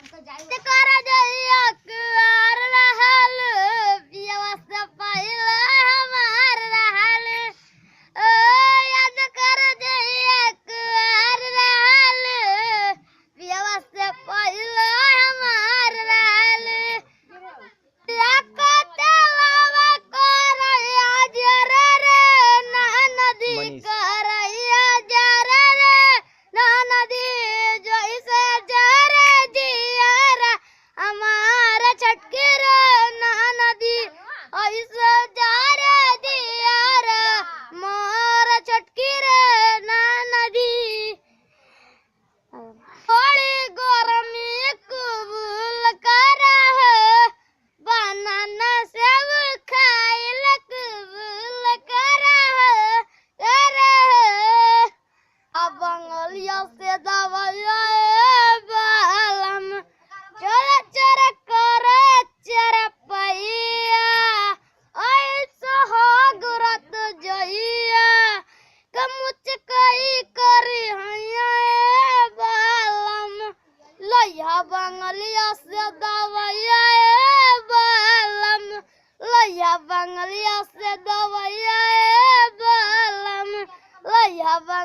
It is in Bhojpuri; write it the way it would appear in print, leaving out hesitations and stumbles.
करा जइया कुआर रहल पियवा से पहिले हमार रहल ओ याद कर जइया कुआर रहल पियवा से पहिले हमार रहल लाकते लावा करैया जरे रे ना नदी करैया जरे रे ना नदी जैसे जरे जियारा हमारा छटके रे ना नदी ऐसे जरे जियारा मारा छटके रे ना नदी थोड़ी गर्मी कबूल करा है बनाना सेब खाइल कबूल करा है अब बंगलिया से दवाइया बालम चल चर करे चर पैया ऐसा हो गुरत जइया कमुच कई करी हैया बालम लइहा बंगलिया से दवाइया बालम लइहा बंगलिया से दवाइया बालम लइहा बंगलिया